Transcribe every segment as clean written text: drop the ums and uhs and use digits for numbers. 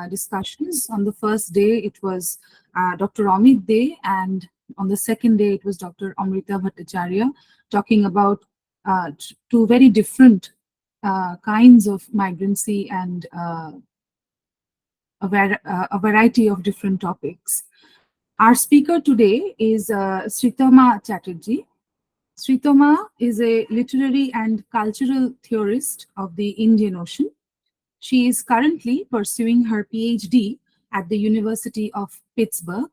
discussions. On the first day, it was Dr. Amit Dey, and on the second day, it was Dr. Amrita Bhattacharya, talking about two very different kinds of migrancy and a variety of different topics. Our speaker today is Sritama Chatterjee. Sritama is a literary and cultural theorist of the Indian Ocean. She is currently pursuing her PhD at the University of Pittsburgh.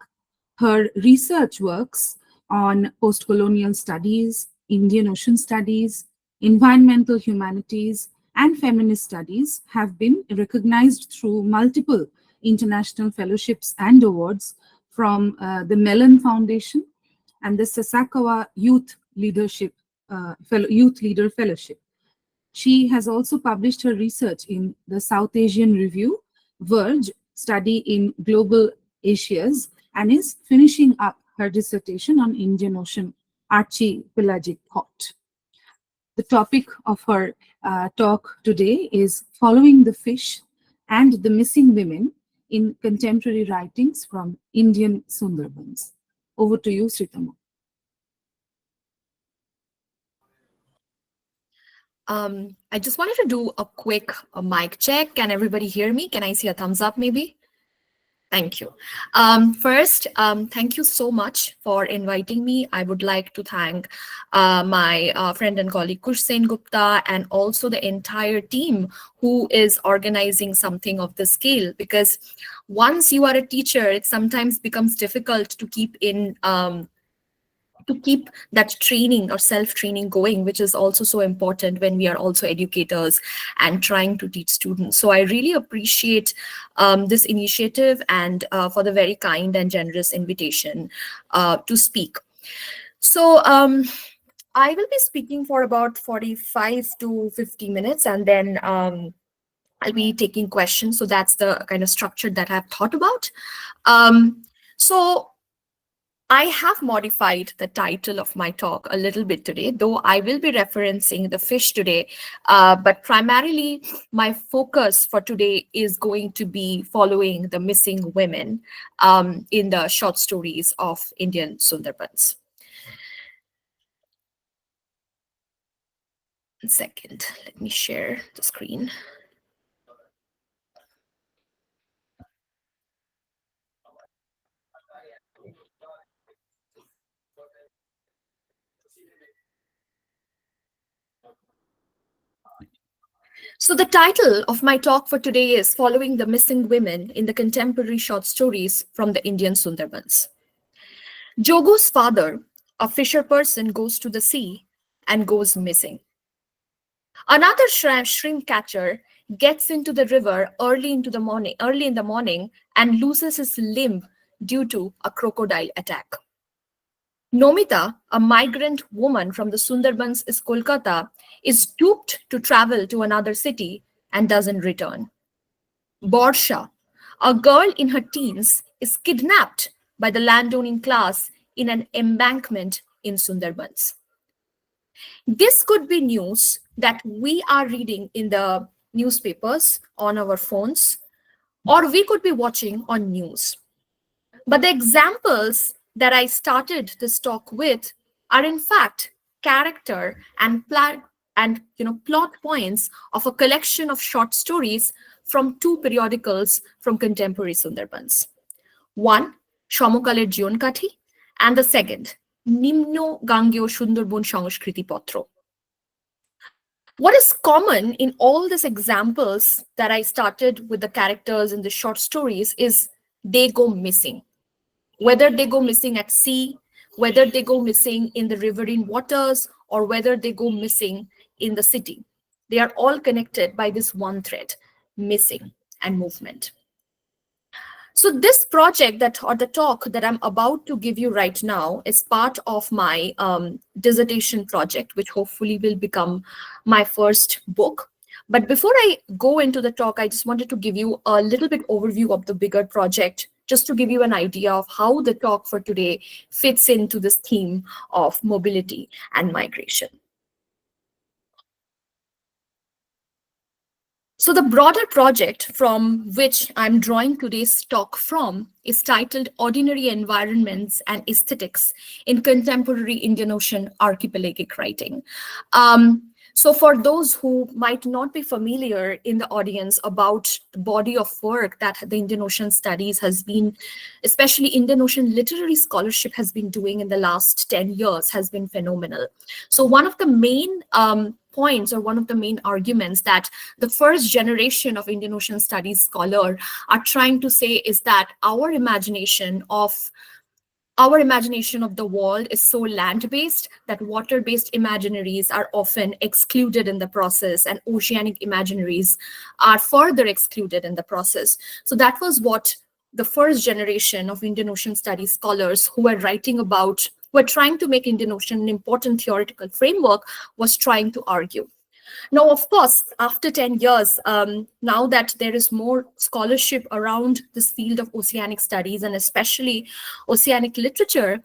Her research works on post-colonial studies, Indian Ocean studies, environmental humanities, and feminist studies have been recognized through multiple international fellowships and awards from the Mellon Foundation and the Sasakawa Youth Leader Fellowship. She has also published her research in the South Asian Review, Verge Study in Global Asias, and is finishing up her dissertation on Indian Ocean archipelagic thought. The topic of her talk today is Following the Fish and the Missing Women in Contemporary Writings from Indian Sundarbans. Over to you, Sritama. I just wanted to do a quick mic check. Can everybody hear me? Can I see a thumbs up maybe? Thank you. First, thank you so much for inviting me. I would like to thank my friend and colleague Kush Sen Gupta and also the entire team who is organizing something of this scale, because once you are a teacher, it sometimes becomes difficult to keep that training or self-training going, which is also so important when we are also educators and trying to teach students. So I really appreciate this initiative and for the very kind and generous invitation to speak. So I will be speaking for about 45 to 50 minutes, and then I'll be taking questions. So that's the kind of structure that I've thought about. So I have modified the title of my talk a little bit today, though I will be referencing the fish today, but primarily my focus for today is going to be following the missing women in the short stories of Indian Sundarbans. One second, let me share the screen. So the title of my talk for today is Following the Missing Women in the Contemporary Short Stories from the Indian Sundarbans. Jogu's father, a fisher person, goes to the sea and goes missing. Another shrimp catcher gets into the river early in the morning and loses his limb due to a crocodile attack. Nomita, a migrant woman from the Sundarbans in Kolkata, is duped to travel to another city and doesn't return. Borsha, a girl in her teens, is kidnapped by the landowning class in an embankment in Sundarbans. This could be news that we are reading in the newspapers, on our phones, or we could be watching on news. But the examples that I started this talk with are in fact character and plot points of a collection of short stories from two periodicals from contemporary Sundarbans. One, Shomokaler Jionkathi, and the second, Nimno Gangeo Sundarbon Sangskriti Patro. What is common in all these examples that I started with the characters in the short stories is they go missing. Whether they go missing at sea, whether they go missing in the riverine waters, or whether they go missing in the city. They are all connected by this one thread, missing and movement. So this project or the talk that I'm about to give you right now is part of my dissertation project, which hopefully will become my first book. But before I go into the talk, I just wanted to give you a little bit overview of the bigger project, just to give you an idea of how the talk for today fits into this theme of mobility and migration. So the broader project from which I'm drawing today's talk from is titled Ordinary Environments and Aesthetics in Contemporary Indian Ocean Archipelagic Writing. So for those who might not be familiar in the audience about the body of work that the Indian Ocean Studies has been, especially Indian Ocean literary scholarship has been doing in the last 10 years has been phenomenal. So one of the main points or one of the main arguments that the first generation of Indian Ocean Studies scholar are trying to say is that our imagination of the world is so land-based that water-based imaginaries are often excluded in the process, and oceanic imaginaries are further excluded in the process. So that was what the first generation of Indian Ocean Studies scholars who were trying to make Indian Ocean an important theoretical framework was trying to argue. Now, of course, after 10 years, now that there is more scholarship around this field of oceanic studies and especially oceanic literature,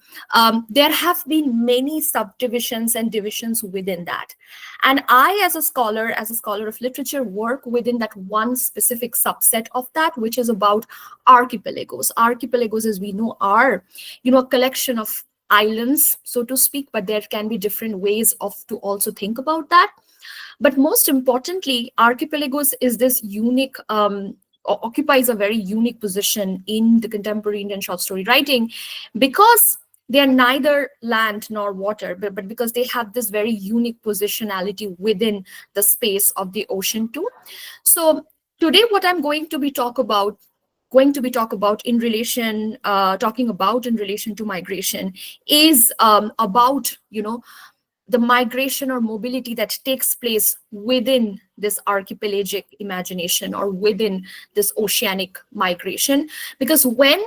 there have been many subdivisions and divisions within that. And I, as a scholar of literature, work within that one specific subset of that, which is about archipelagos. Archipelagos, as we know, are, a collection of islands, so to speak, but there can be different ways to also think about that. But most importantly, archipelagos is this unique, occupies a very unique position in the contemporary Indian short story writing because they are neither land nor water, but because they have this very unique positionality within the space of the ocean too. So today, what I'm going to talking about in relation to migration is about, the migration or mobility that takes place within this archipelagic imagination or within this oceanic migration. Because when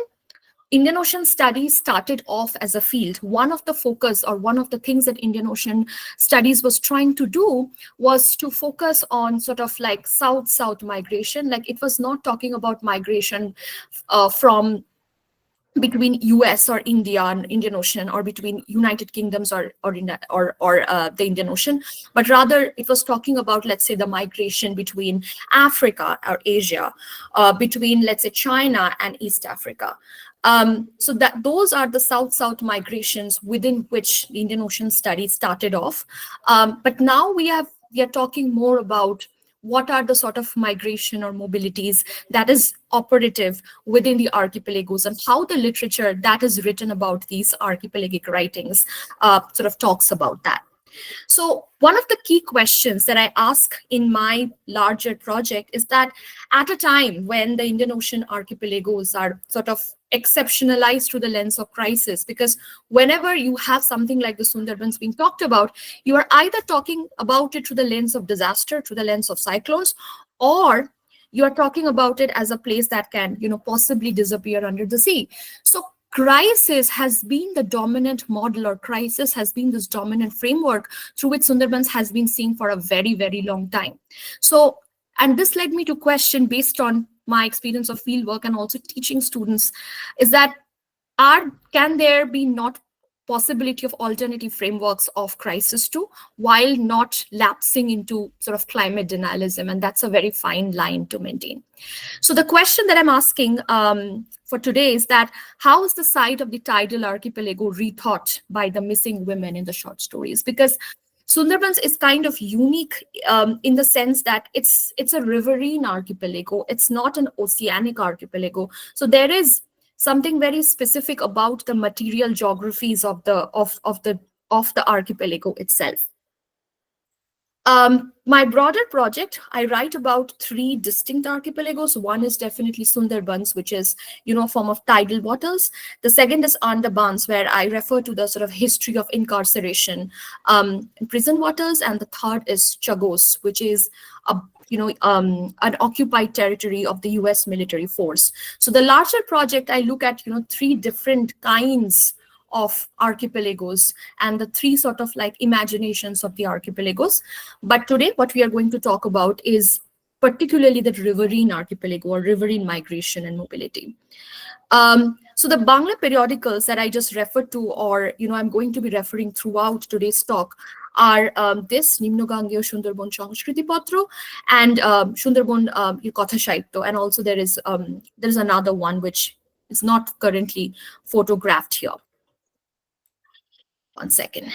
Indian Ocean Studies started off as a field, one of the focus or one of the things that Indian Ocean Studies was trying to do was to focus on sort of like south-south migration. Like it was not talking about migration from between US or India and Indian Ocean, or between United Kingdoms or the Indian Ocean, but rather it was talking about, let's say, the migration between Africa or Asia, between, let's say, China and East Africa. So that those are the south-south migrations within which the Indian Ocean study started off. But now we are talking more about what are the sort of migration or mobilities that is operative within the archipelagos, and how the literature that is written about these archipelagic writings sort of talks about that. So one of the key questions that I ask in my larger project is that at a time when the Indian Ocean archipelagos are sort of exceptionalized through the lens of crisis, because whenever you have something like the Sundarbans being talked about, you are either talking about it through the lens of disaster, through the lens of cyclones, or you are talking about it as a place that can, possibly disappear under the sea. So crisis has been the dominant model, or crisis has been this dominant framework through which Sundarbans has been seeing for a very, very long time. So, and this led me to question, based on my experience of fieldwork and also teaching students, is that can there be not possibility of alternative frameworks of crisis too, while not lapsing into sort of climate denialism? And that's a very fine line to maintain. So the question that I'm asking for today is that how is the site of the tidal archipelago rethought by the missing women in the short stories? Because Sundarbans is kind of unique in the sense that it's a riverine archipelago. It's not an oceanic archipelago. So there is something very specific about the material geographies of the archipelago itself. My broader project, I write about 3 distinct archipelagos. One is definitely Sundarbans, which is, a form of tidal waters. The second is Sundarbans, where I refer to the sort of history of incarceration in prison waters. And the third is Chagos, which is an occupied territory of the US military force. So the larger project, I look at, 3 different kinds of archipelagos and the 3 sort of like imaginations of the archipelagos. But today, what we are going to talk about is particularly the riverine archipelago, or riverine migration and mobility. So the Bangla periodicals that I just referred to, or I'm going to be referring throughout today's talk, are this Nimnogangeyo Sundarban Sangskriti Patro and Sundarban Kotha Sahitya, and also there is another one which is not currently photographed here. One second.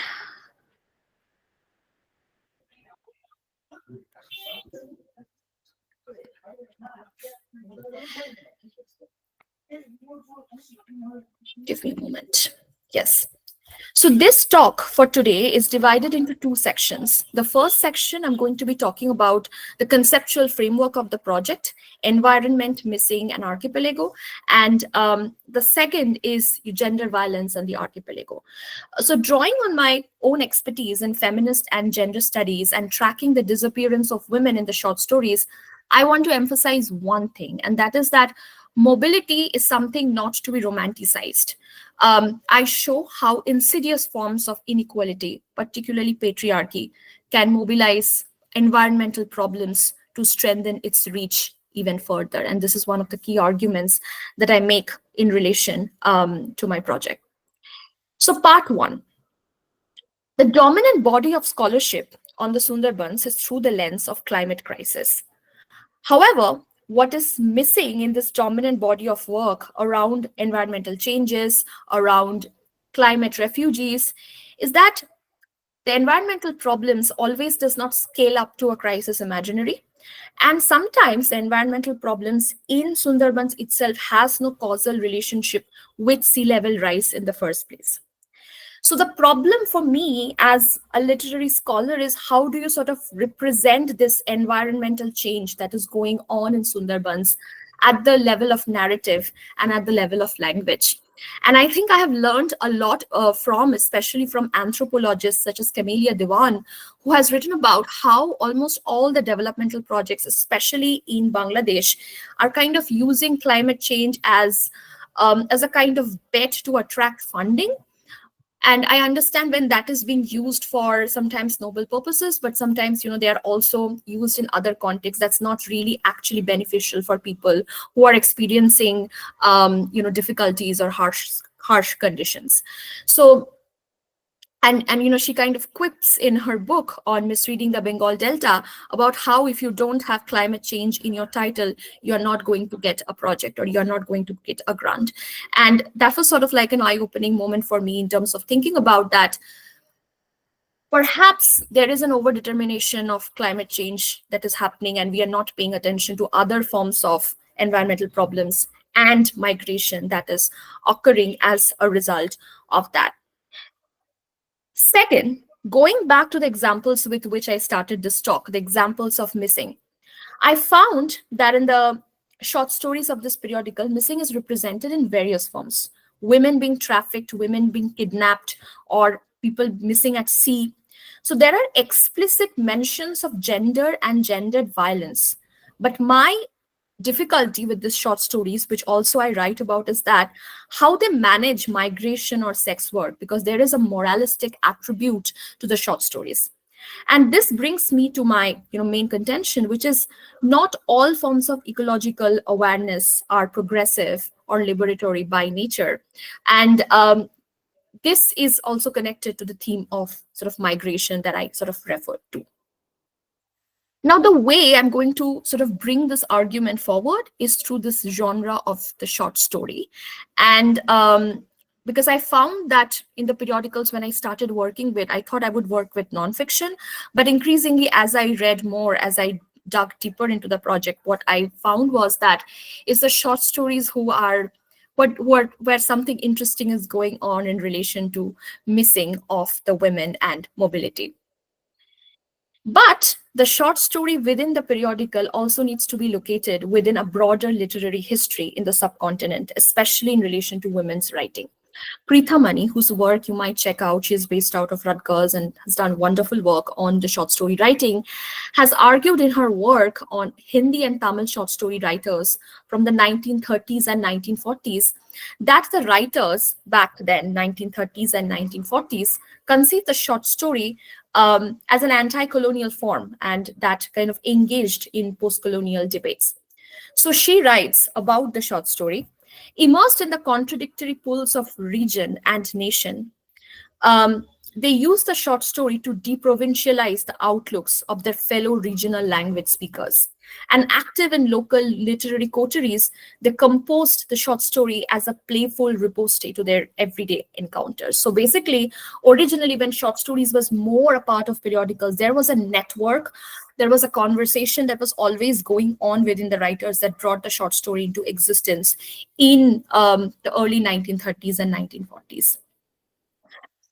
Give me a moment. Yes. So this talk for today is divided into two sections. The first section, I'm going to be talking about the conceptual framework of the project, environment, missing, and archipelago. And the second is gender violence and the archipelago. So drawing on my own expertise in feminist and gender studies and tracking the disappearance of women in the short stories, I want to emphasize one thing, and that is that mobility is something not to be romanticized. I show how insidious forms of inequality, particularly patriarchy, can mobilize environmental problems to strengthen its reach even further. And this is one of the key arguments that I make in relation to my project. So part one, the dominant body of scholarship on the Sundarbans is through the lens of climate crisis. However, what is missing in this dominant body of work around environmental changes, around climate refugees, is that the environmental problems always does not scale up to a crisis imaginary. And sometimes the environmental problems in Sundarbans itself has no causal relationship with sea level rise in the first place. So the problem for me as a literary scholar is how do you sort of represent this environmental change that is going on in Sundarbans at the level of narrative and at the level of language. And I think I have learned a lot especially from anthropologists such as Camelia Dewan, who has written about how almost all the developmental projects, especially in Bangladesh, are kind of using climate change as a kind of bet to attract funding. And I understand when that is being used for sometimes noble purposes, but sometimes, they are also used in other contexts that's not really actually beneficial for people who are experiencing, difficulties or harsh conditions. So, and she kind of quips in her book on misreading the Bengal Delta about how if you don't have climate change in your title, you're not going to get a project or you're not going to get a grant. And that was sort of like an eye-opening moment for me in terms of thinking about that. Perhaps there is an overdetermination of climate change that is happening and we are not paying attention to other forms of environmental problems and migration that is occurring as a result of that. Second, going back to the examples with which I started this talk, the examples of missing, I found that in the short stories of this periodical, missing is represented in various forms. Women being trafficked, women being kidnapped, or people missing at sea. So there are explicit mentions of gender and gendered violence. But my difficulty with these short stories, which also I write about, is that how they manage migration or sex work, because there is a moralistic attribute to the short stories. And this brings me to my main contention, which is not all forms of ecological awareness are progressive or liberatory by nature. And this is also connected to the theme of sort of migration that I sort of referred to. Now, the way I'm going to sort of bring this argument forward is through this genre of the short story. And because I found that in the periodicals when I started working with, I thought I would work with nonfiction, but increasingly as I read more, as I dug deeper into the project, what I found was that it's the short stories where something interesting is going on in relation to missing of the women and mobility. But the short story within the periodical also needs to be located within a broader literary history in the subcontinent, especially in relation to women's writing. Preetha Mani, whose work you might check out, she is based out of Rutgers and has done wonderful work on the short story writing, has argued in her work on Hindi and Tamil short story writers from the 1930s and 1940s that the writers back then, 1930s and 1940s, conceived the short story as an anti-colonial form and that kind of engaged in post-colonial debates. So she writes about the short story. Immersed in the contradictory pulls of region and nation, they use the short story to deprovincialize the outlooks of their fellow regional language speakers. And active in local literary coteries, they composed the short story as a playful riposte to their everyday encounters. So basically, originally, when short stories was more a part of periodicals, there was a network, there was a conversation that was always going on within the writers that brought the short story into existence in the early 1930s and 1940s.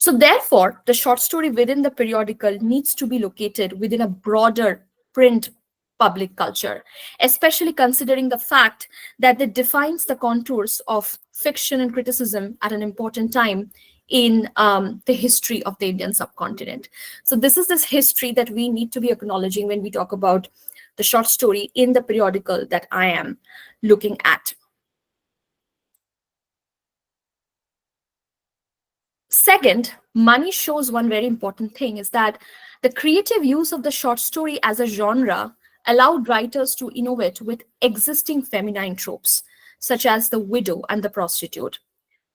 So therefore, the short story within the periodical needs to be located within a broader print public culture, especially considering the fact that it defines the contours of fiction and criticism at an important time in the history of the Indian subcontinent. So this is this history that we need to be acknowledging when we talk about the short story in the periodical that I am looking at. Second, money shows one very important thing is that the creative use of the short story as a genre allowed writers to innovate with existing feminine tropes, such as the widow and the prostitute.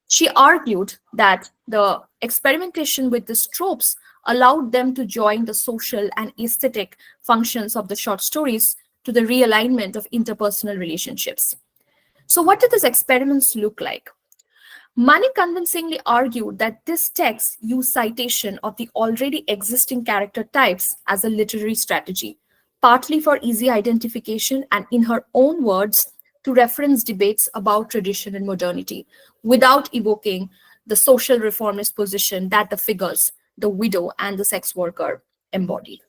She argued that the experimentation with these tropes allowed them to join the social and aesthetic functions of the short stories to the realignment of interpersonal relationships. So, what did these experiments look like? Mani convincingly argued that this text used citation of the already existing character types as a literary strategy, partly for easy identification and, in her own words, to reference debates about tradition and modernity, without evoking the social reformist position that the figures, the widow and the sex worker, embodied.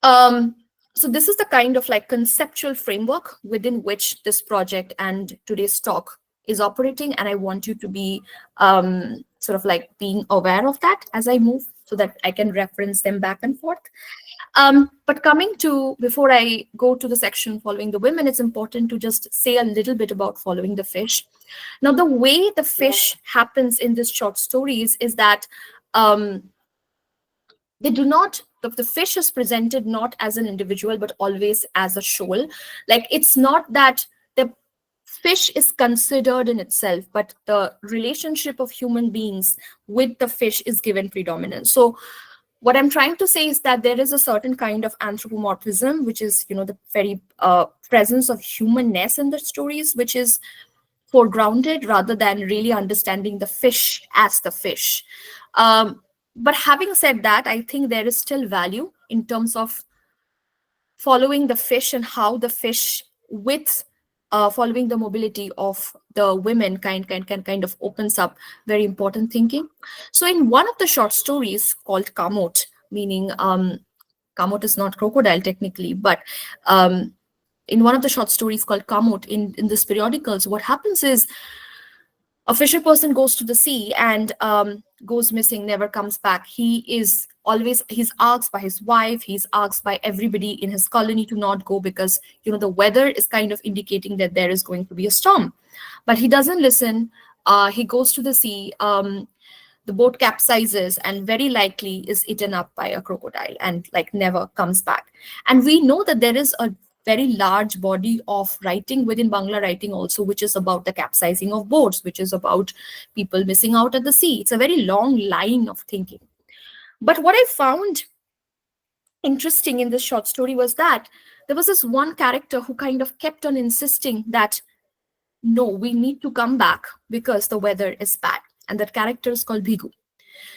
Um, so this is the kind of like conceptual framework within which this project and today's talk is operating, and I want you to be sort of like being aware of that as I move so that I can reference them back and forth. But coming to, before I go to the section following the women, it's important to just say a little bit about following the fish. Now, the way the fish happens in this short stories is that they do not, the fish is presented not as an individual, but always as a shoal. Like, it's not that the fish is considered in itself, but the relationship of human beings with the fish is given predominance. So what I'm trying to say is that there is a certain kind of anthropomorphism, which is, you know, the very presence of humanness in the stories, which is foregrounded rather than really understanding the fish as the fish. But having said that, I think there is still value in terms of following the fish and how the fish, with following the mobility of the women, kind of opens up very important thinking. So in one of the short stories called Kamot, meaning Kamot is not crocodile technically, but in one of the short stories called Kamot in this periodicals, what happens is a fisher person goes to the sea and goes missing, never comes back. He's asked by his wife, he's asked by everybody in his colony to not go because, you know, the weather is kind of indicating that there is going to be a storm. But he doesn't listen. He goes to the sea. The boat capsizes and very likely is eaten up by a crocodile and like never comes back. And we know that there is a very large body of writing within Bangla writing also, which is about the capsizing of boats, which is about people missing out at the sea. It's a very long line of thinking. But what I found interesting in this short story was that there was this one character who kind of kept on insisting that, no, we need to come back because the weather is bad. And that character is called Bhigu.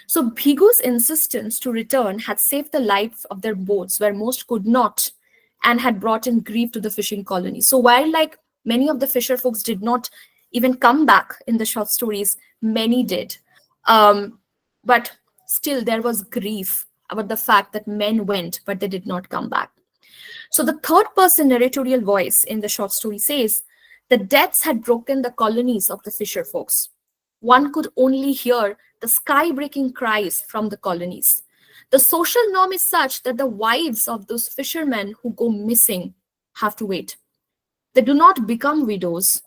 So Bhigu's insistence to return had saved the lives of their boats where most could not, and had brought in grief to the fishing colony. So while like many of the fisher folks did not even come back in the short stories, many did. But still there was grief about the fact that men went, but they did not come back. So the third person narratorial voice in the short story says, the deaths had broken the colonies of the fisher folks. One could only hear the sky-breaking cries from the colonies. The social norm is such that the wives of those fishermen who go missing have to wait. They do not become widows.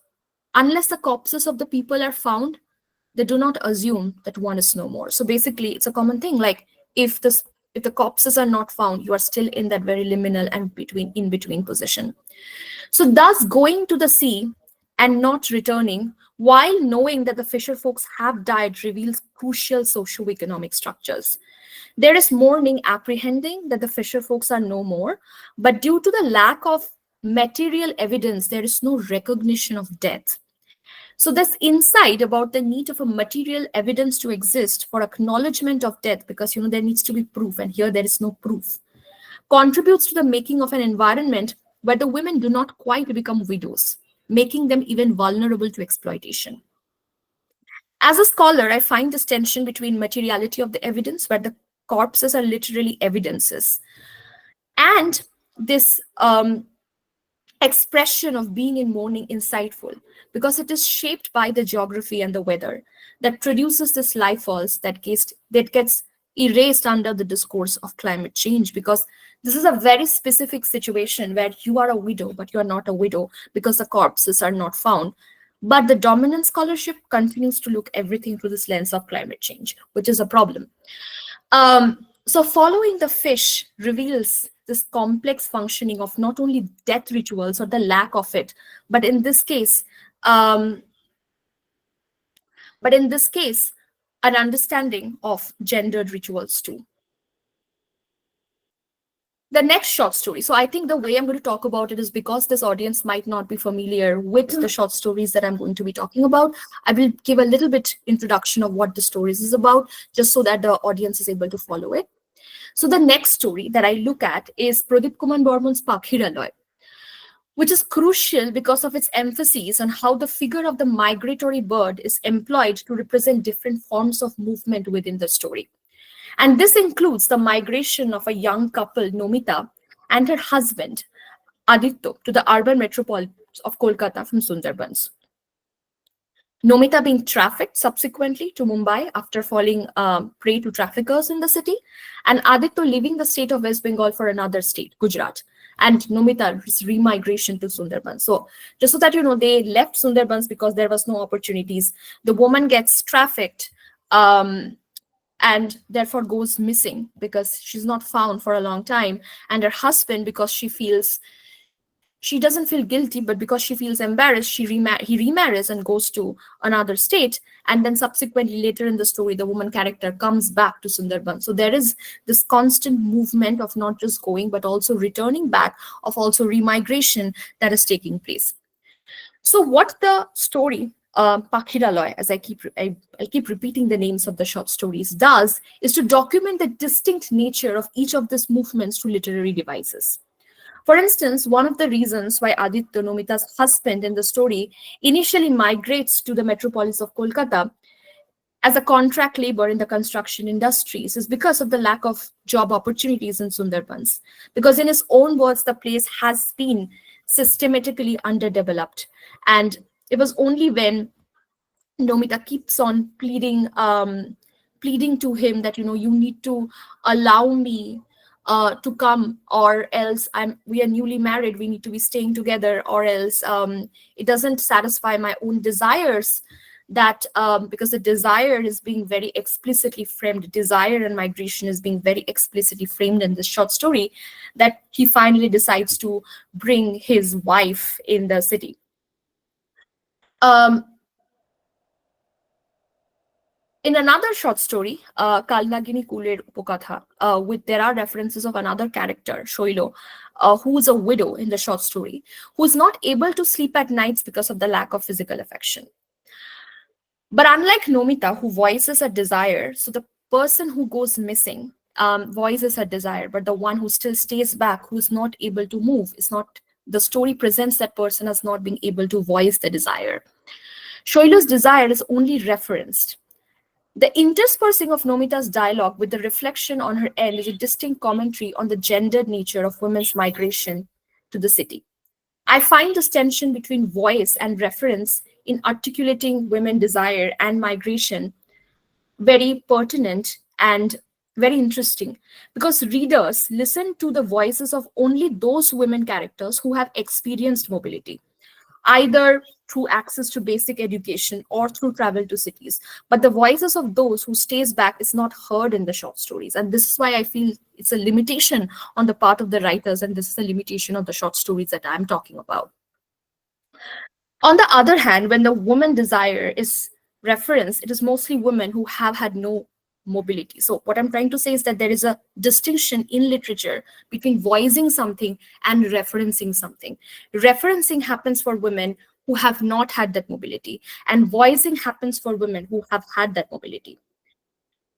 Unless the corpses of the people are found, they do not assume that one is no more. So basically, it's a common thing. Like if the corpses are not found, you are still in that very liminal and in between position. So thus going to the sea and not returning, while knowing that the fisher folks have died, reveals crucial socioeconomic structures. There is mourning, apprehending that the fisher folks are no more, but due to the lack of material evidence, there is no recognition of death. So, this insight about the need of a material evidence to exist for acknowledgement of death, because there needs to be proof, and here there is no proof, contributes to the making of an environment where the women do not quite become widows, making them even vulnerable to exploitation. As a scholar, I find this tension between materiality of the evidence, where the corpses are literally evidences, and this expression of being in mourning insightful, because it is shaped by the geography and the weather that produces this life force that gets erased under the discourse of climate change, because this is a very specific situation where you are a widow but you are not a widow because the corpses are not found. But the dominant scholarship continues to look everything through this lens of climate change, which is a problem. So following the fish reveals this complex functioning of not only death rituals or the lack of it, but in this case, um, an understanding of gendered rituals too. The next short story. So I think the way I'm going to talk about it is because this audience might not be familiar with the short stories that I'm going to be talking about. I will give a little bit introduction of what the stories is about, just so that the audience is able to follow it. So the next story that I look at is Pradip Kumar Borman's Pakhiraloy, which is crucial because of its emphasis on how the figure of the migratory bird is employed to represent different forms of movement within the story. And this includes the migration of a young couple, Nomita, and her husband, Aditya, to the urban metropolis of Kolkata from Sundarbans. Nomita being trafficked subsequently to Mumbai after falling prey to traffickers in the city, and Aditya leaving the state of West Bengal for another state, Gujarat, and Nomita's remigration to Sundarbans. So just so that you know, they left Sundarbans because there was no opportunities. The woman gets trafficked and therefore goes missing because she's not found for a long time. And her husband, because she doesn't feel guilty, but because she feels embarrassed, he remarries and goes to another state. And then subsequently, later in the story, the woman character comes back to Sundarbans. So there is this constant movement of not just going, but also returning back, of also remigration that is taking place. So what the story, Pakhiraloy, as I keep repeating the names of the short stories, does is to document the distinct nature of each of these movements through literary devices. For instance, one of the reasons why Aditya, Nomita's husband in the story, initially migrates to the metropolis of Kolkata as a contract labor in the construction industries is because of the lack of job opportunities in Sundarbans. Because in his own words, the place has been systematically underdeveloped. And it was only when Nomita keeps on pleading to him that, you need to allow me to come, or else we are newly married, we need to be staying together, or else it doesn't satisfy my own desires, that because the desire is being very explicitly framed, desire and migration is being very explicitly framed in this short story, that he finally decides to bring his wife in the city. In another short story, Kalnagini Kuler Upokatha, there are references of another character, Shoilo, who's a widow in the short story, who's not able to sleep at nights because of the lack of physical affection. But unlike Nomita, who voices a desire, so the person who goes missing voices a desire, but the one who still stays back, who's not able to move, the story presents that person as not being able to voice the desire. Shoilo's desire is only referenced. The interspersing of Nomita's dialogue with the reflection on her end is a distinct commentary on the gendered nature of women's migration to the city. I find this tension between voice and reference in articulating women's desire and migration very pertinent and very interesting, because readers listen to the voices of only those women characters who have experienced mobility, either through access to basic education or through travel to cities. But the voices of those who stays back is not heard in the short stories. And this is why I feel it's a limitation on the part of the writers, and this is a limitation of the short stories that I'm talking about. On the other hand, when the woman desire is referenced, it is mostly women who have had no mobility. So what I'm trying to say is that there is a distinction in literature between voicing something and referencing something. Referencing happens for women who have not had that mobility, and voicing happens for women who have had that mobility.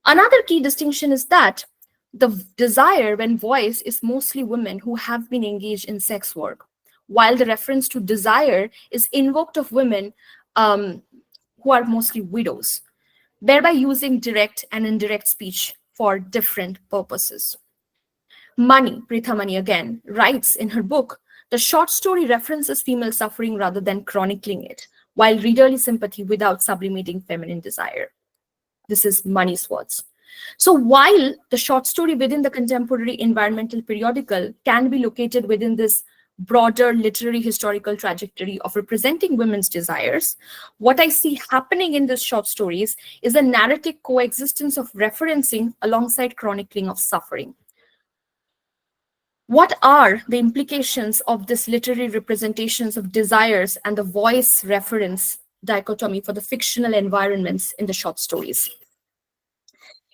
Another key distinction is that the desire when voiced is mostly women who have been engaged in sex work, while the reference to desire is invoked of women who are mostly widows, thereby using direct and indirect speech for different purposes. Mani, Pritha Mani again, writes in her book, the short story references female suffering rather than chronicling it, while readerly sympathy without sublimating feminine desire. This is Mani's words. So while the short story within the contemporary environmental periodical can be located within this broader literary historical trajectory of representing women's desires, what I see happening in these short stories is a narrative coexistence of referencing alongside chronicling of suffering. What are the implications of this literary representations of desires and the voice reference dichotomy for the fictional environments in the short stories?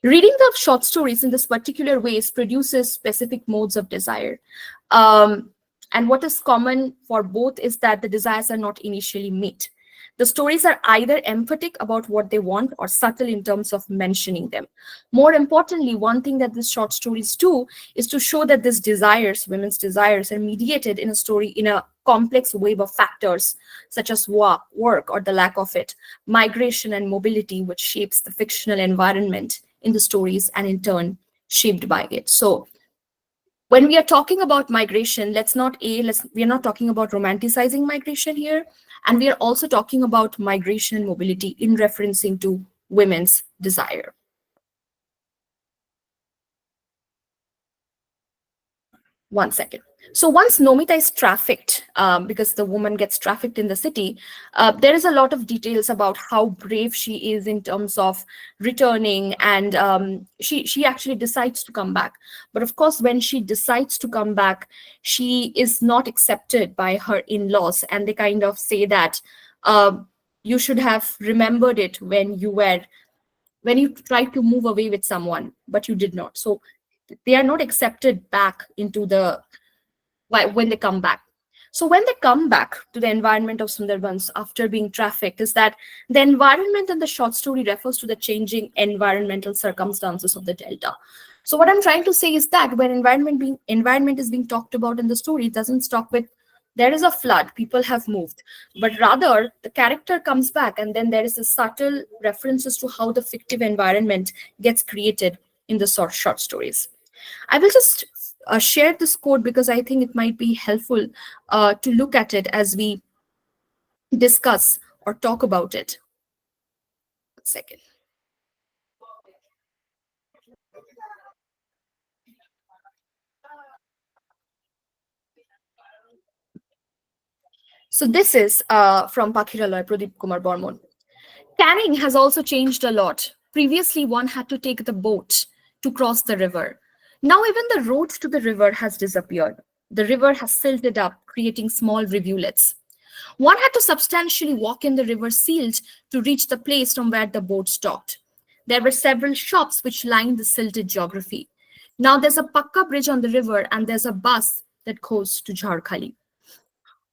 Reading the short stories in this particular ways produces specific modes of desire. And what is common for both is that the desires are not initially met. The stories are either emphatic about what they want or subtle in terms of mentioning them. More importantly, one thing that these short stories do is to show that these desires, women's desires, are mediated in a story in a complex web of factors, such as work or the lack of it, migration and mobility, which shapes the fictional environment in the stories and in turn shaped by it. So when we are talking about migration, we are not talking about romanticizing migration here. And we are also talking about migration and mobility in referencing to women's desire. One second. So once Nomita is trafficked, because the woman gets trafficked in the city, there is a lot of details about how brave she is in terms of returning, and she actually decides to come back. But of course, when she decides to come back, she is not accepted by her in-laws, and they kind of say that you should have remembered it when you tried to move away with someone, but you did not. So they are not accepted back into when they come back. So when they come back to the environment of Sundarbans after being trafficked, is that the environment in the short story refers to the changing environmental circumstances of the delta. So what I'm trying to say is that when environment is being talked about in the story, it doesn't stop with there is a flood, people have moved, but rather the character comes back, and then there is a subtle references to how the fictive environment gets created in the short stories. I will just share this quote because I think it might be helpful to look at it as we discuss or talk about it. One second. So this is from Pakhiraloy, Pradeep Kumar Bormon. Canning has also changed a lot. Previously, one had to take the boat to cross the river. Now even the road to the river has disappeared. The river has silted up, creating small rivulets. One had to substantially walk in the river silt to reach the place from where the boat stopped. There were several shops which lined the silted geography. Now there's a Pakka bridge on the river, and there's a bus that goes to Jharkhali.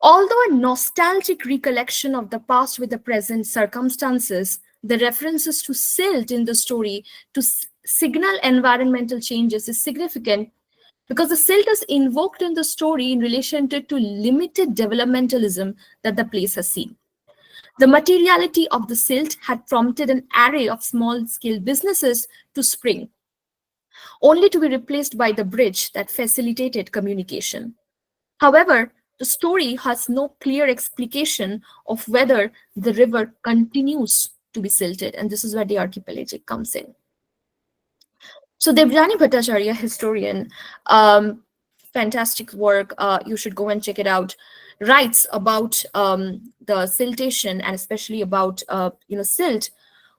Although a nostalgic recollection of the past with the present circumstances, the references to silt in the story to signal environmental changes is significant because the silt is invoked in the story in relation to limited developmentalism that the place has seen. The materiality of the silt had prompted an array of small-scale businesses to spring, only to be replaced by the bridge that facilitated communication. However, the story has no clear explication of whether the river continues to be silted, and this is where the archipelagic comes in. So Devrani Bhattacharya, historian, fantastic work, you should go and check it out, writes about the siltation and especially about silt.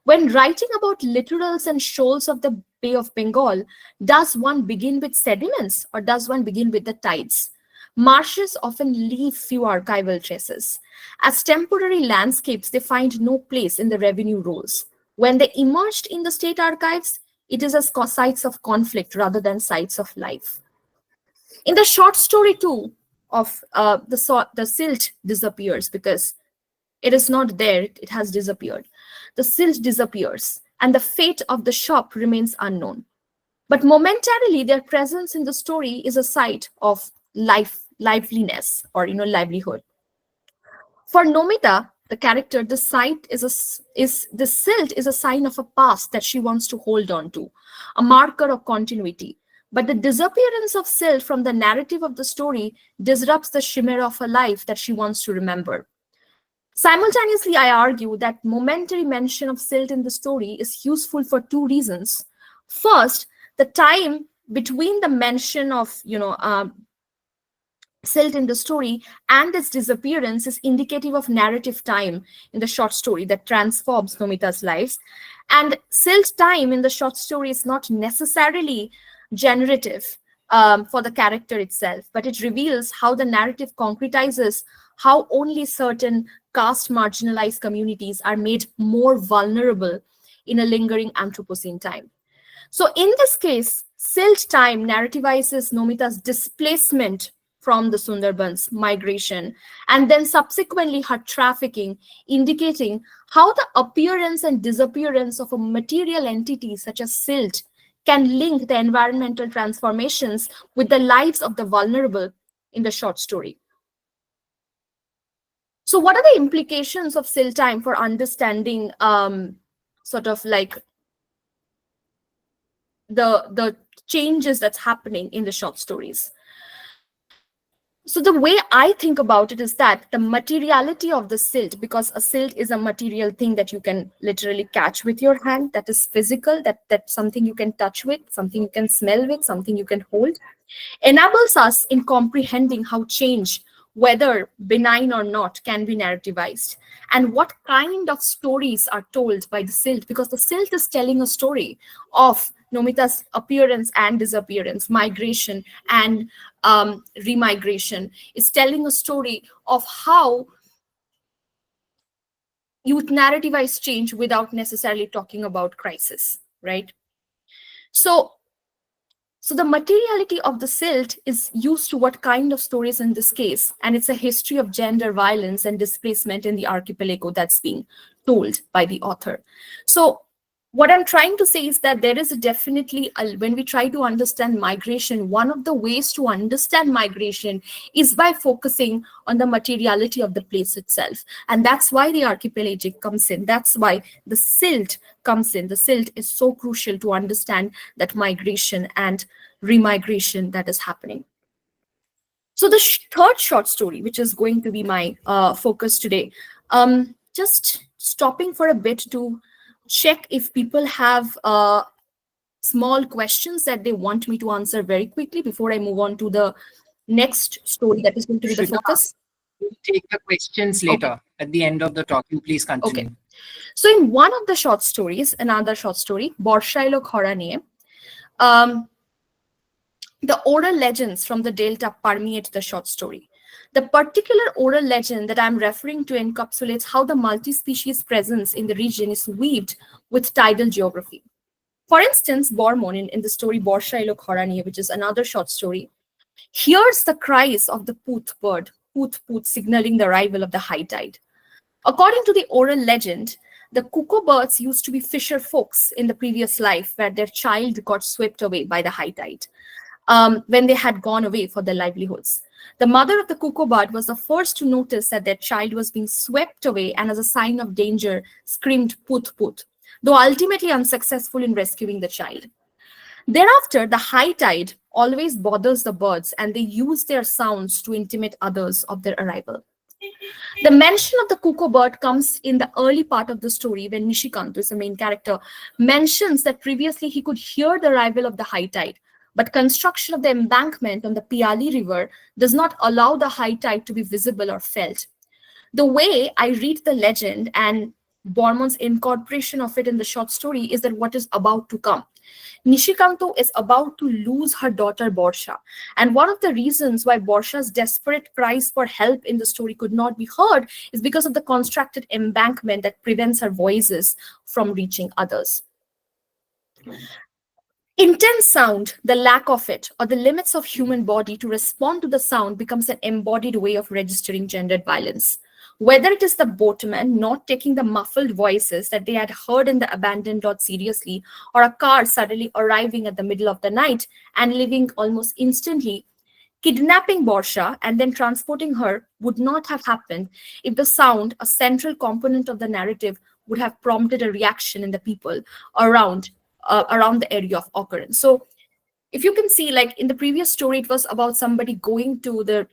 When writing about littorals and shoals of the Bay of Bengal, does one begin with sediments or does one begin with the tides? Marshes often leave few archival traces. As temporary landscapes, they find no place in the revenue rolls. When they emerged in the state archives, it is as sites of conflict rather than sites of life. In the short story too of the silt disappears because it is not there, it has disappeared. The silt disappears and the fate of the shop remains unknown. But momentarily, their presence in the story is a site of liveliness, or livelihood. For Nomita, the character, the site is the silt is a sign of a past that she wants to hold on to, a marker of continuity. But the disappearance of silt from the narrative of the story disrupts the shimmer of a life that she wants to remember. Simultaneously, I argue that momentary mention of silt in the story is useful for two reasons. First, the time between the mention of silt in the story and its disappearance is indicative of narrative time in the short story that transforms Nomita's life. And silt time in the short story is not necessarily generative for the character itself, but it reveals how the narrative concretizes how only certain caste marginalized communities are made more vulnerable in a lingering Anthropocene time. So in this case, silt time narrativizes Nomita's displacement from the Sundarbans, migration, and then subsequently her trafficking, indicating how the appearance and disappearance of a material entity such as silt can link the environmental transformations with the lives of the vulnerable in the short story. So what are the implications of silt time for understanding sort of like the changes that's happening in the short stories? So the way I think about it is that the materiality of the silt, because a silt is a material thing that you can literally catch with your hand, that is physical, that's something you can touch with, something you can smell with, something you can hold, enables us in comprehending how change, whether benign or not, can be narrativized, and what kind of stories are told by the silt, because the silt is telling a story of Nomita's appearance and disappearance, migration and remigration, is telling a story of how you would narrativize change without necessarily talking about crisis, right? So the materiality of the silt is used to what kind of stories in this case, and it's a history of gender violence and displacement in the archipelago that's being told by the author. So what I'm trying to say is that there is definitely, when we try to understand migration, one of the ways to understand migration is by focusing on the materiality of the place itself. And that's why the archipelagic comes in. That's why the silt comes in. The silt is so crucial to understand that migration and remigration that is happening. So the third short story, which is going to be my focus today, just stopping for a bit to check if people have small questions that they want me to answer very quickly before I move on to the next story that is going to be the focus. We'll take the questions later at the end of the talk. You please continue. Okay. So in one of the short stories, another short story, Borshailo Khora Niye, the oral legends from the Delta permeate the short story. The particular oral legend that I'm referring to encapsulates how the multi-species presence in the region is weaved with tidal geography. For instance, Bormon in the story Borshailo Khora Niye, which is another short story, hears the cries of the Pooth bird, Pooth Pooth, signaling the arrival of the high tide. According to the oral legend, the cuckoo birds used to be fisher folks in the previous life where their child got swept away by the high tide when they had gone away for their livelihoods. The mother of the cuckoo bird was the first to notice that their child was being swept away and as a sign of danger screamed Pooth Pooth, though ultimately unsuccessful in rescuing the child. Thereafter, the high tide always bothers the birds and they use their sounds to intimate others of their arrival. The mention of the cuckoo bird comes in the early part of the story when Nishikant, who is the main character, mentions that previously he could hear the arrival of the high tide, but construction of the embankment on the Piali River does not allow the high tide to be visible or felt. The way I read the legend and Bormon's incorporation of it in the short story is that what is about to come. Nishikanto is about to lose her daughter Borsha. And one of the reasons why Borsha's desperate cries for help in the story could not be heard is because of the constructed embankment that prevents her voices from reaching others. Intense sound, the lack of it, or the limits of human body to respond to the sound becomes an embodied way of registering gendered violence. Whether it is the boatman not taking the muffled voices that they had heard in the abandoned dot seriously, or a car suddenly arriving at the middle of the night and leaving almost instantly, kidnapping Borsha and then transporting her would not have happened if the sound, a central component of the narrative, would have prompted a reaction in the people around the area of occurrence. So if you can see, like in the previous story, it was about somebody going to the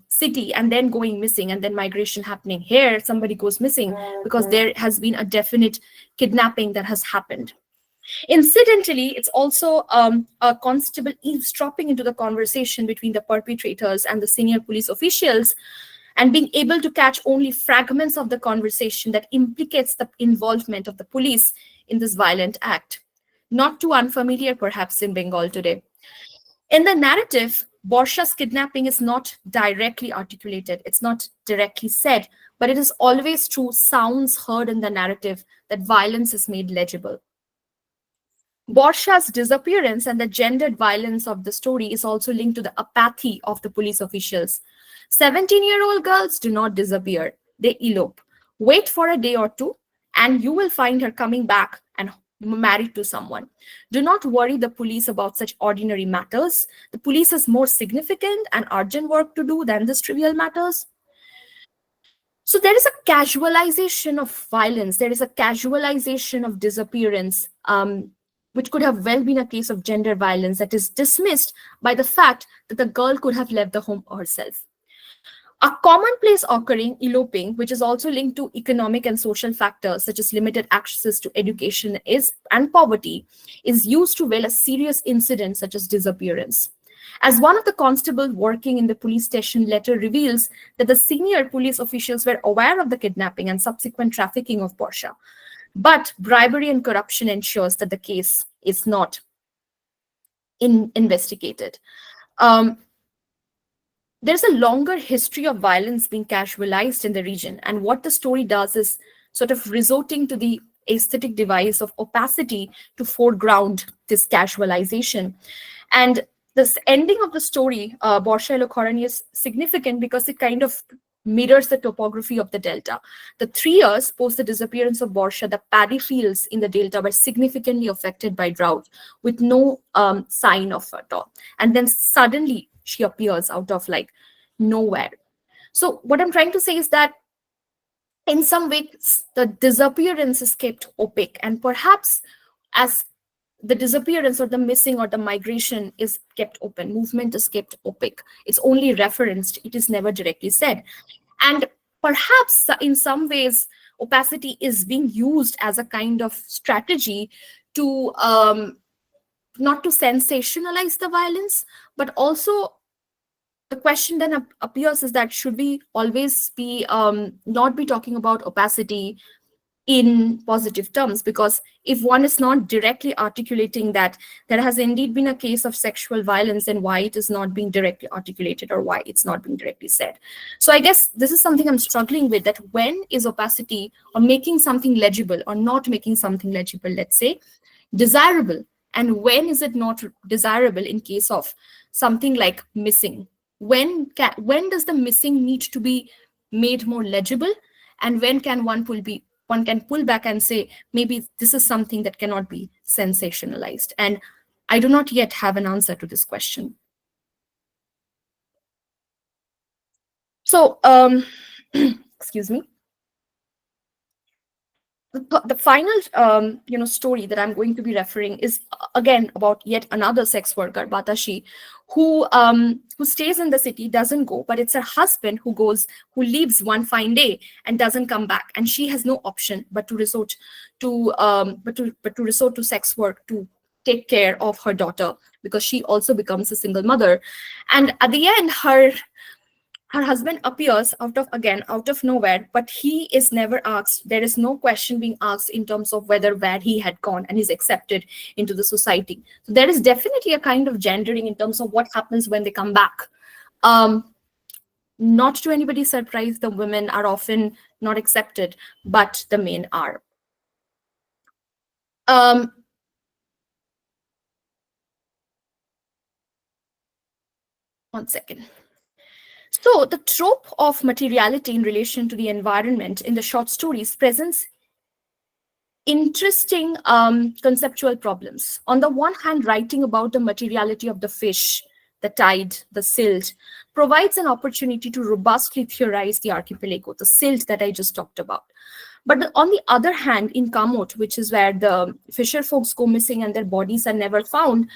city and then going missing and then migration happening. Here, somebody goes missing because there has been a definite kidnapping that has happened. Incidentally, it's also a constable eavesdropping into the conversation between the perpetrators and the senior police officials and being able to catch only fragments of the conversation that implicates the involvement of the police in this violent act. Not too unfamiliar, perhaps, in Bengal today. In the narrative, Borsha's kidnapping is not directly articulated. It's not directly said, but it is always through sounds heard in the narrative that violence is made legible. Borsha's disappearance and the gendered violence of the story is also linked to the apathy of the police officials. 17-year-old girls do not disappear. They elope. Wait for a day or two, and you will find her coming back and married to someone. Do not worry the police about such ordinary matters. The police has more significant and urgent work to do than these trivial matters. So there is a casualization of violence. There is a casualization of disappearance, which could have well been a case of gender violence that is dismissed by the fact that the girl could have left the home herself. A commonplace occurring eloping, which is also linked to economic and social factors such as limited access to education and poverty, is used to veil a serious incident such as disappearance. As one of the constables working in the police station later reveals that the senior police officials were aware of the kidnapping and subsequent trafficking of Borsha, but bribery and corruption ensures that the case is not investigated. There's a longer history of violence being casualized in the region, and what the story does is sort of resorting to the aesthetic device of opacity to foreground this casualization. And this ending of the story, Borsha Elokhorani, is significant because it kind of mirrors the topography of the delta. The 3 years post the disappearance of Borsha, the paddy fields in the delta were significantly affected by drought with no sign of her at all. And then suddenly she appears out of like nowhere. So what I'm trying to say is that in some ways the disappearance is kept opaque, and perhaps as the disappearance or the missing or the migration is kept open, movement is kept opaque. It's only referenced, it is never directly said. And perhaps in some ways, opacity is being used as a kind of strategy to not to sensationalize the violence, but also the question then appears is that should we always be not be talking about opacity in positive terms, because if one is not directly articulating that there has indeed been a case of sexual violence, and why it is not being directly articulated or why it's not being directly said. So I guess this is something I'm struggling with, that when is opacity or making something legible or not making something legible, let's say, desirable, and when is it not desirable in case of something like missing? When does the missing need to be made more legible, and when can one can pull back and say, maybe this is something that cannot be sensationalized? And I do not yet have an answer to this question. So, excuse me. The final story that I'm going to be referring is again about yet another sex worker, Batashi, who stays in the city, doesn't go, but it's her husband who leaves one fine day and doesn't come back, and she has no option but to resort to sex work to take care of her daughter, because she also becomes a single mother. And at the end, her Her husband appears out of nowhere, but he is never asked. There is no question being asked in terms of where he had gone, and he's accepted into the society. So there is definitely a kind of gendering in terms of what happens when they come back. Not to anybody's surprise, the women are often not accepted, but the men are. One second. So the trope of materiality in relation to the environment in the short stories presents interesting conceptual problems. On the one hand, writing about the materiality of the fish, the tide, the silt, provides an opportunity to robustly theorize the archipelago, the silt that I just talked about. But on the other hand, in Kamot, which is where the fisher folks go missing and their bodies are never found,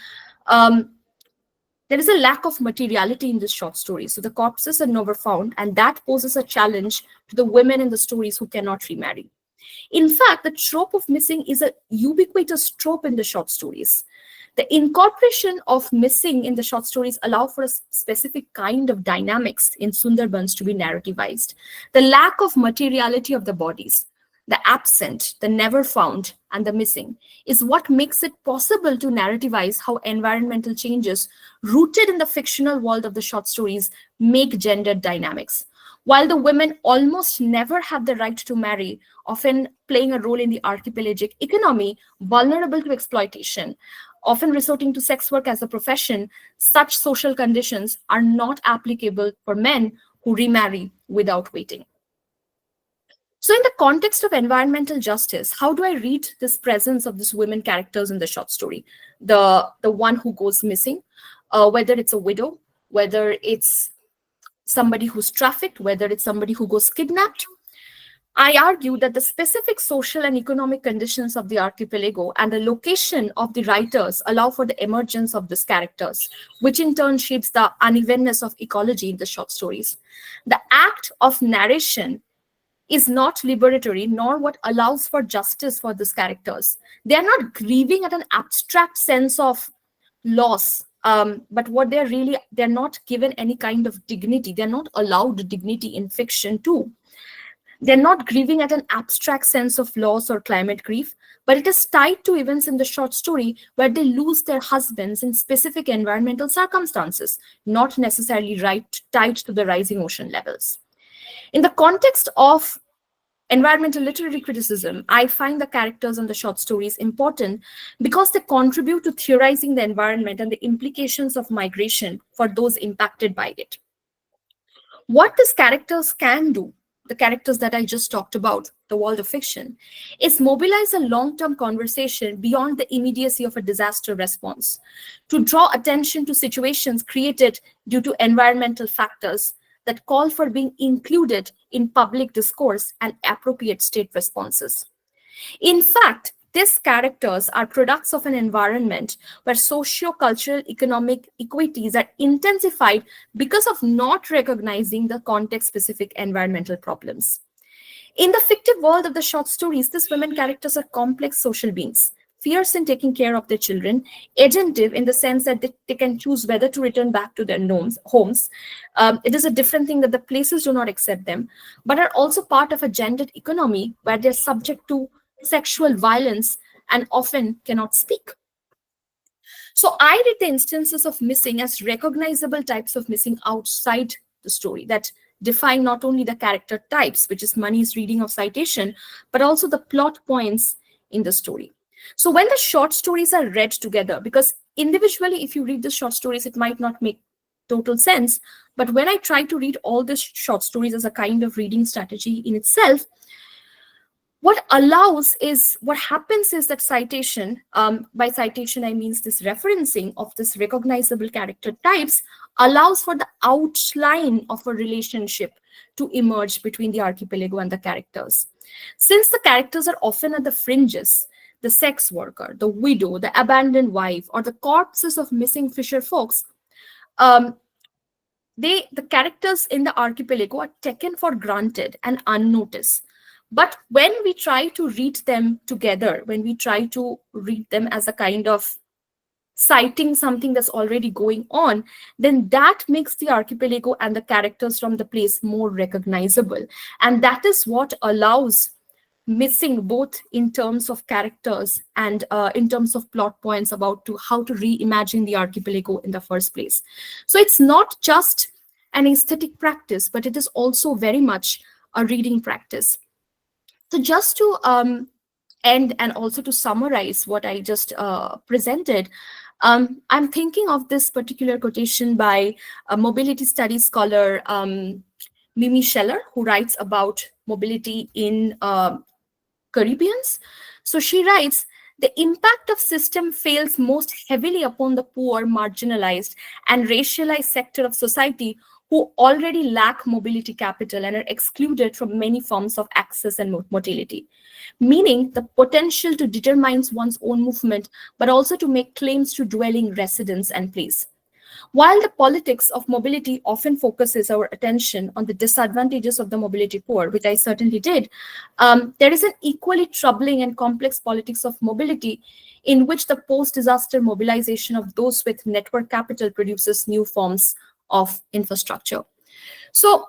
there is a lack of materiality in this short story. So the corpses are never found, and that poses a challenge to the women in the stories who cannot remarry. In fact, the trope of missing is a ubiquitous trope in the short stories. The incorporation of missing in the short stories allow for a specific kind of dynamics in Sundarbans to be narrativized. The lack of materiality of the bodies, the absent, the never found, and the missing is what makes it possible to narrativize how environmental changes rooted in the fictional world of the short stories make gendered dynamics. While the women almost never have the right to marry, often playing a role in the archipelagic economy, vulnerable to exploitation, often resorting to sex work as a profession, such social conditions are not applicable for men who remarry without waiting. So in the context of environmental justice, how do I read this presence of these women characters in the short story? The one who goes missing, whether it's a widow, whether it's somebody who's trafficked, whether it's somebody who goes kidnapped. I argue that the specific social and economic conditions of the archipelago and the location of the writers allow for the emergence of these characters, which in turn shapes the unevenness of ecology in the short stories. The act of narration is not liberatory, nor what allows for justice for these characters. They are not grieving at an abstract sense of loss, but what they're not given any kind of dignity. They're not allowed dignity in fiction too. They're not grieving at an abstract sense of loss or climate grief, but it is tied to events in the short story where they lose their husbands in specific environmental circumstances, not necessarily tied to the rising ocean levels. In the context of environmental literary criticism, I find the characters in the short stories important because they contribute to theorizing the environment and the implications of migration for those impacted by it. What these characters can do, the characters that I just talked about, the world of fiction, is mobilize a long-term conversation beyond the immediacy of a disaster response, to draw attention to situations created due to environmental factors that call for being included in public discourse and appropriate state responses. In fact, these characters are products of an environment where socio-cultural economic equities are intensified because of not recognizing the context-specific environmental problems. In the fictive world of the short stories, these women characters are complex social beings, fierce in taking care of their children, agentive in the sense that they can choose whether to return back to their homes. It is a different thing that the places do not accept them, but are also part of a gendered economy where they're subject to sexual violence and often cannot speak. So I read the instances of missing as recognizable types of missing outside the story that define not only the character types, which is Mani's reading of citation, but also the plot points in the story. So when the short stories are read together, because individually, if you read the short stories, it might not make total sense. But when I try to read all the short stories as a kind of reading strategy in itself, what happens is that citation, by citation, I mean this referencing of this recognizable character types allows for the outline of a relationship to emerge between the archipelago and the characters. Since the characters are often at the fringes, the sex worker, the widow, the abandoned wife, or the corpses of missing fisher folks, the characters in the archipelago are taken for granted and unnoticed. But when we try to read them together, when we try to read them as a kind of citing something that's already going on, then that makes the archipelago and the characters from the place more recognizable. And that is what allows missing, both in terms of characters and in terms of plot points about to how to reimagine the archipelago in the first place. So it's not just an aesthetic practice, but it is also very much a reading practice. So just to end and also to summarize what I just presented, I'm thinking of this particular quotation by a mobility studies scholar, Mimi Scheller, who writes about mobility in Caribbeans. So she writes, the impact of system fails most heavily upon the poor, marginalized, and racialized sector of society who already lack mobility capital and are excluded from many forms of access and motility, meaning the potential to determine one's own movement, but also to make claims to dwelling, residence, and place. While the politics of mobility often focuses our attention on the disadvantages of the mobility poor, which I certainly did, there is an equally troubling and complex politics of mobility in which the post-disaster mobilization of those with network capital produces new forms of infrastructure. So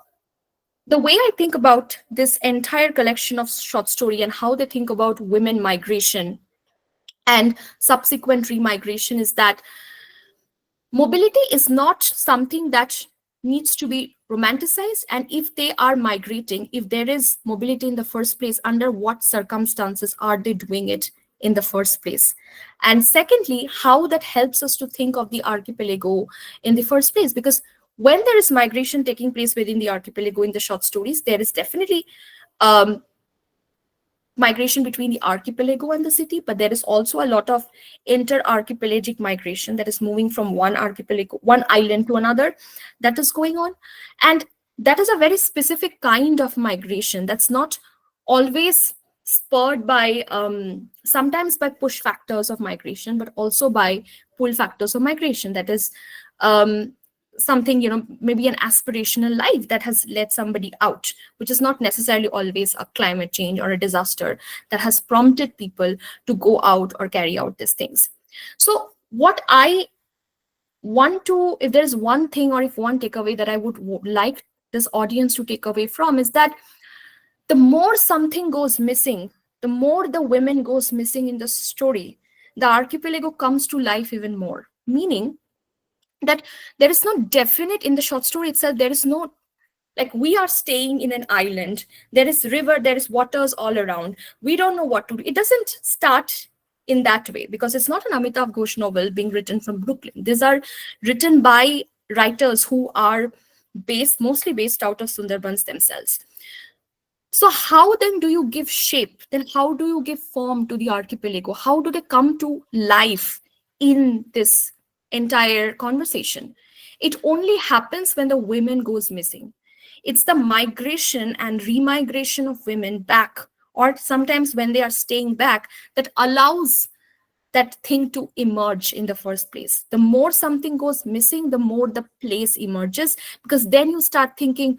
the way I think about this entire collection of short story and how they think about women migration and subsequent remigration is that mobility is not something that needs to be romanticized. And if they are migrating, if there is mobility in the first place, under what circumstances are they doing it in the first place? And secondly, how that helps us to think of the archipelago in the first place. Because when there is migration taking place within the archipelago in the short stories, there is definitely migration between the archipelago and the city, but there is also a lot of inter-archipelagic migration that is moving from one archipelago, one island to another, that is going on. And that is a very specific kind of migration that's not always spurred by, sometimes by push factors of migration, but also by pull factors of migration. That is something, maybe an aspirational life that has led somebody out, which is not necessarily always a climate change or a disaster that has prompted people to go out or carry out these things. So what I want to, if there's one thing or if one takeaway that I would like this audience to take away from, is that the more something goes missing, the more the women goes missing in the story, the archipelago comes to life even more. Meaning that there is no definite, in the short story itself, there is no, like, we are staying in an island, there is river, there is waters all around, we don't know what to do. It doesn't start in that way, because it's not an Amitav Ghosh novel being written from Brooklyn. These are written by writers who are mostly based out of Sundarbans themselves. So how then do you give shape? Then how do you give form to the archipelago? How do they come to life in this entire conversation? It only happens when the women goes missing. It's the migration and remigration of women back, or sometimes when they are staying back, that allows that thing to emerge in the first place. The more something goes missing, the more the place emerges, because then you start thinking,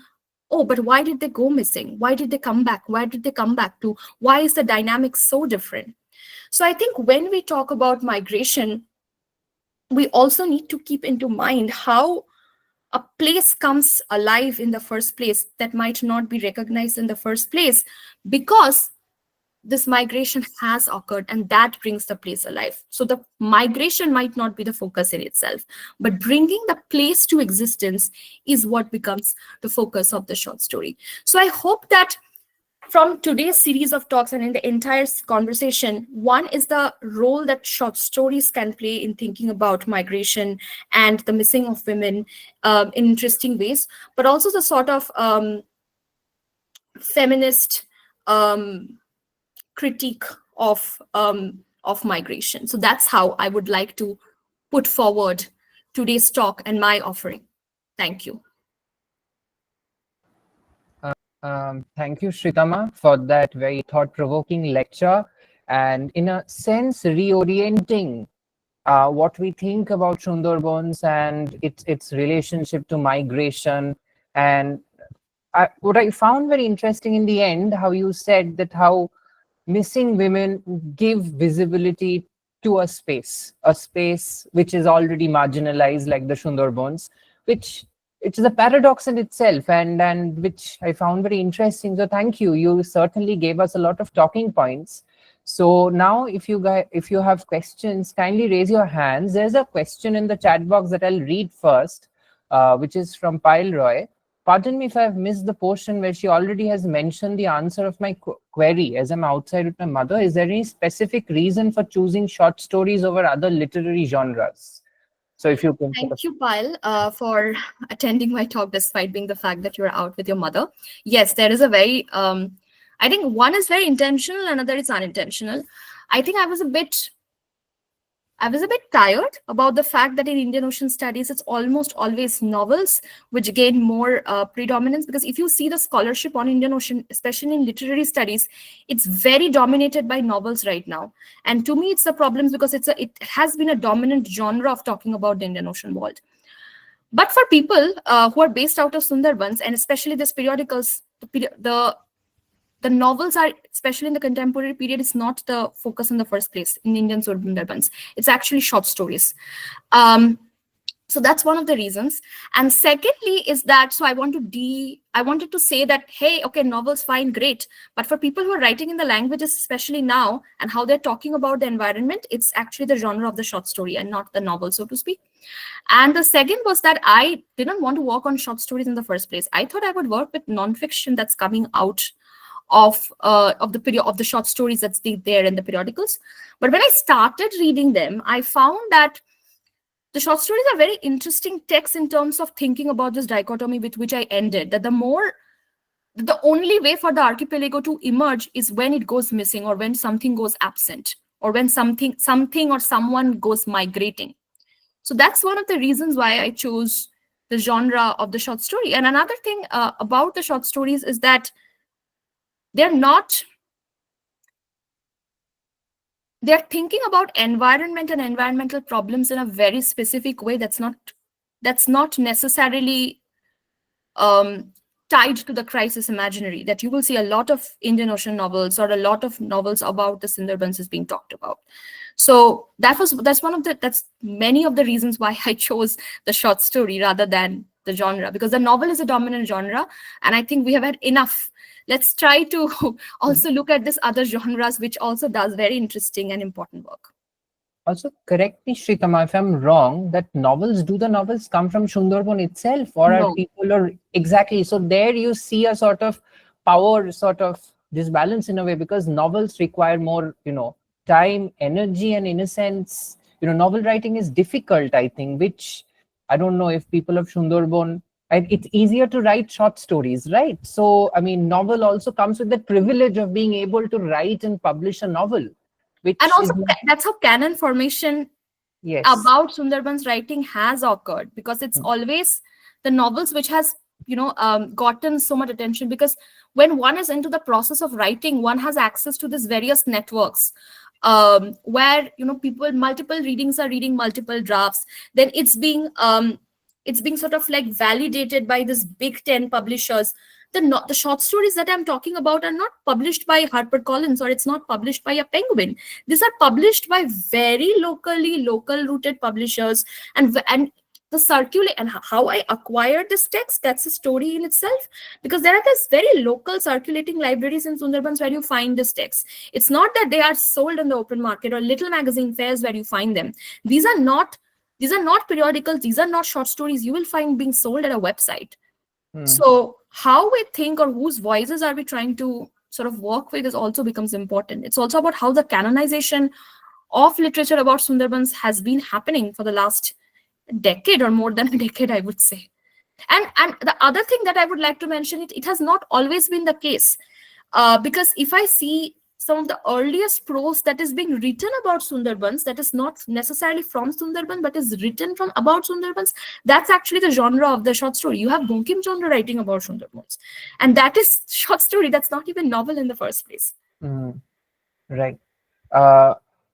oh, but why did they go missing? Why did they come back? Why did they come back to? Why is the dynamic so different? So I think when we talk about migration, we also need to keep into mind how a place comes alive in the first place that might not be recognized in the first place, because this migration has occurred and that brings the place alive. So the migration might not be the focus in itself, but bringing the place to existence is what becomes the focus of the short story. So I hope that from today's series of talks and in the entire conversation, one is the role that short stories can play in thinking about migration and the missing of women in interesting ways, but also the sort of feminist critique of migration. So that's how I would like to put forward today's talk and my offering. Thank you. Thank you, Sritama, for that very thought-provoking lecture, and in a sense, reorienting what we think about Sundarbans and its relationship to migration. And what I found very interesting in the end, how you said that how missing women give visibility to a space which is already marginalized, like the Sundarbans, which it is a paradox in itself, and which I found very interesting. So thank you. You certainly gave us a lot of talking points. So now, if you have questions, kindly raise your hands. There's a question in the chat box that I'll read first, which is from Pyle Roy. Pardon me if I've missed the portion where she already has mentioned the answer of my query. As I'm outside with my mother, is there any specific reason for choosing short stories over other literary genres? So if you can. Thank you, Pyle, for attending my talk despite being the fact that you're out with your mother. Yes, there is a very, I think one is very intentional, another is unintentional. I think I was a bit tired about the fact that in Indian Ocean Studies, it's almost always novels which gain more predominance, because if you see the scholarship on Indian Ocean, especially in literary studies, it's very dominated by novels right now. And to me, it's a problem because it has been a dominant genre of talking about the Indian Ocean world. But for people who are based out of Sundarbans, and especially these periodicals, the novels are, especially in the contemporary period, is not the focus in the first place in Indian Sundarbans. It's actually short stories. So that's one of the reasons. And secondly is that, so I wanted to say that, hey, okay, novels, fine, great. But for people who are writing in the languages, especially now, and how they're talking about the environment, it's actually the genre of the short story and not the novel, so to speak. And the second was that I didn't want to work on short stories in the first place. I thought I would work with nonfiction that's coming out of the short stories that's there in the periodicals. But when I started reading them, I found that the short stories are very interesting texts in terms of thinking about this dichotomy with which I ended, that the only way for the archipelago to emerge is when it goes missing, or when something goes absent, or when something or someone goes migrating. So that's one of the reasons why I chose the genre of the short story. And another thing about the short stories is that they're thinking about environment and environmental problems in a very specific way that's not necessarily tied to the crisis imaginary that you will see a lot of Indian Ocean novels or a lot of novels about the Sundarbans is being talked about. So that's many of the reasons why I chose the short story rather than the genre, because the novel is a dominant genre, and I think we have had enough. Let's try to also look at this other genres, which also does very interesting and important work. Also, correct me, Sritama, if I'm wrong, that the novels come from Sundarban itself, or No. are people, or exactly? So there you see a sort of power, sort of disbalance in a way, because novels require more, time, energy, and in a sense, novel writing is difficult, I think, which I don't know if people of Sundarban, it's easier to write short stories, right? So, I mean, novel also comes with the privilege of being able to write and publish a novel. And also, that's how canon formation about Sundarbans writing has occurred, because it's always the novels which has gotten so much attention, because when one is into the process of writing, one has access to these various networks where multiple readings are reading multiple drafts, then it's being sort of like validated by this big 10 publishers. The short stories that I'm talking about are not published by HarperCollins, or it's not published by a Penguin. These are published by very local rooted publishers, and the circulate, and how I acquired this text, that's a story in itself, because there are these very local circulating libraries in Sundarbans where you find this text. It's not that they are sold in the open market or little magazine fairs where you find them. These are not periodicals, these are not short stories you will find being sold at a website. So how we think, or whose voices are we trying to sort of work with, is also becomes important. It's also about how the canonization of literature about Sundarbans has been happening for the last decade, or more than a decade, I would say. And the other thing that I would like to mention, it has not always been the case, because if I see some of the earliest prose that is being written about Sundarbans, that is not necessarily from Sundarban, but is written from about Sundarbans, that's actually the genre of the short story. You have Bankim Chandra writing about Sundarbans, and that is short story. That's not even novel in the first place. Right.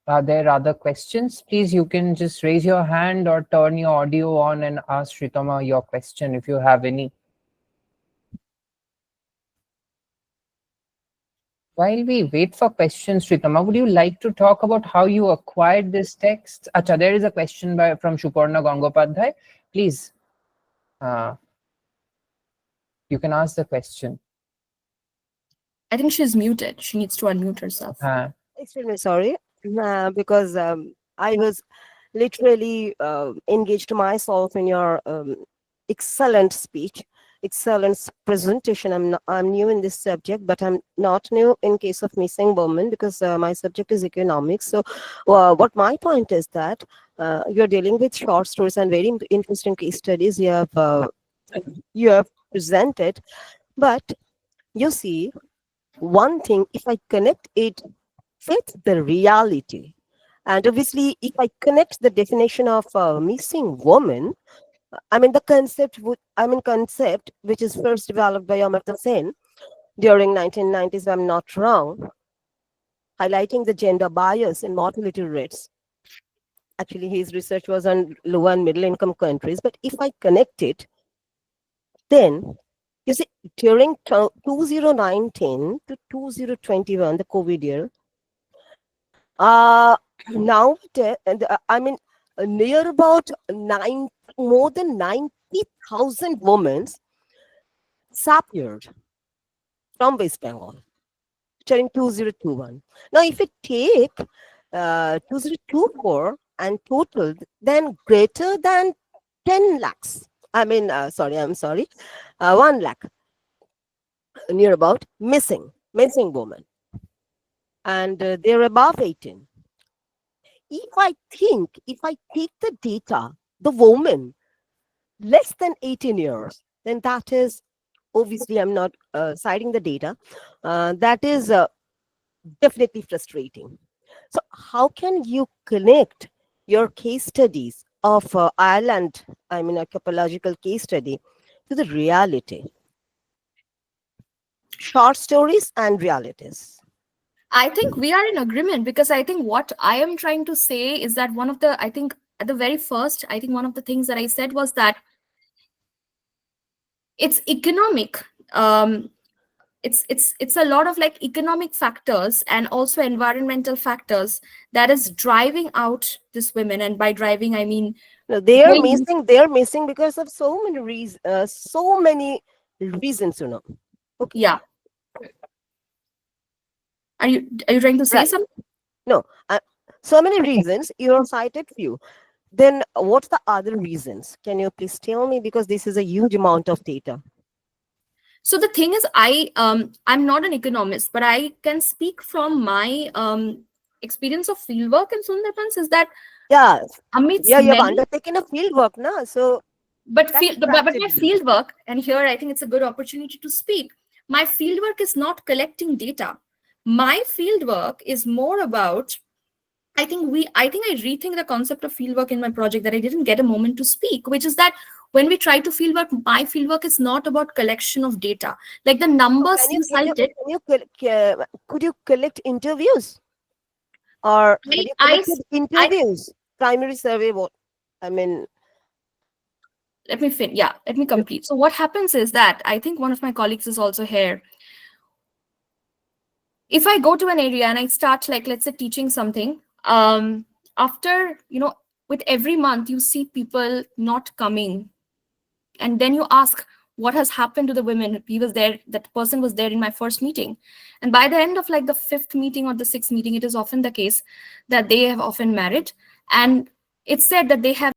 Are there other questions? Please, you can just raise your hand or turn your audio on and ask Sritama your question if you have any. While we wait for questions, Sritama, would you like to talk about how you acquired this text? Acha, there is a question from Shuparna Gangopadhyay. Please, you can ask the question. I think she's muted. She needs to unmute herself. Extremely sorry, because I was literally engaged myself in your excellent speech, excellent presentation. I'm new in this subject, but I'm not new in case of missing women, because my subject is economics. So what my point is that you're dealing with short stories and very interesting case studies you have presented. But you see, one thing, if I connect it with the reality, and obviously if I connect the definition of missing woman, the concept which is first developed by Amartya Sen during 1990s, if I'm not wrong, highlighting the gender bias in mortality rates. Actually, his research was on low and middle income countries, but if I connect it, then you see, during 2019 to 2021, the COVID year, now near about more than 90,000 women disappeared from West Bengal during 2021. Now, if we take 2024 and total, then greater than 10 lakhs. 1 lakh near about missing women, and they're above 18. If I take the data, the woman less than 18 years, then that is, obviously I'm not citing the data, that is definitely frustrating. So how can you connect your case studies of Ireland, a topological case study, to the reality? Short stories and realities. I think we are in agreement, because I think what I am trying to say is that one of the things that I said was that it's economic. It's a lot of like economic factors and also environmental factors that is driving out these women. And by driving, I mean they are missing because of so many reasons, Okay. Yeah. Are you trying to say Right. something? No, so many reasons. You have cited few. Then what's the other reasons? Can you please tell me? Because this is a huge amount of data. So the thing is, I'm not an economist, but I can speak from my experience of fieldwork in Sundarbans. Is that you've undertaken a fieldwork, na? So but my fieldwork, and here I think it's a good opportunity to speak. My fieldwork is not collecting data. My fieldwork is more about, I think I rethink the concept of fieldwork in my project that I didn't get a moment to speak, which is that when we try to fieldwork, my fieldwork is not about collection of data. Like the numbers you cited. Could you collect interviews? Or interviews? Primary survey, let me complete. So what happens is that I think one of my colleagues is also here. If I go to an area and I start, like, let's say, teaching something, after, with every month you see people not coming, and then you ask what has happened to the women. He was there, that person was there in my first meeting, and by the end of like the 5th meeting or the 6th meeting, it is often the case that they have often married, and it's said that they have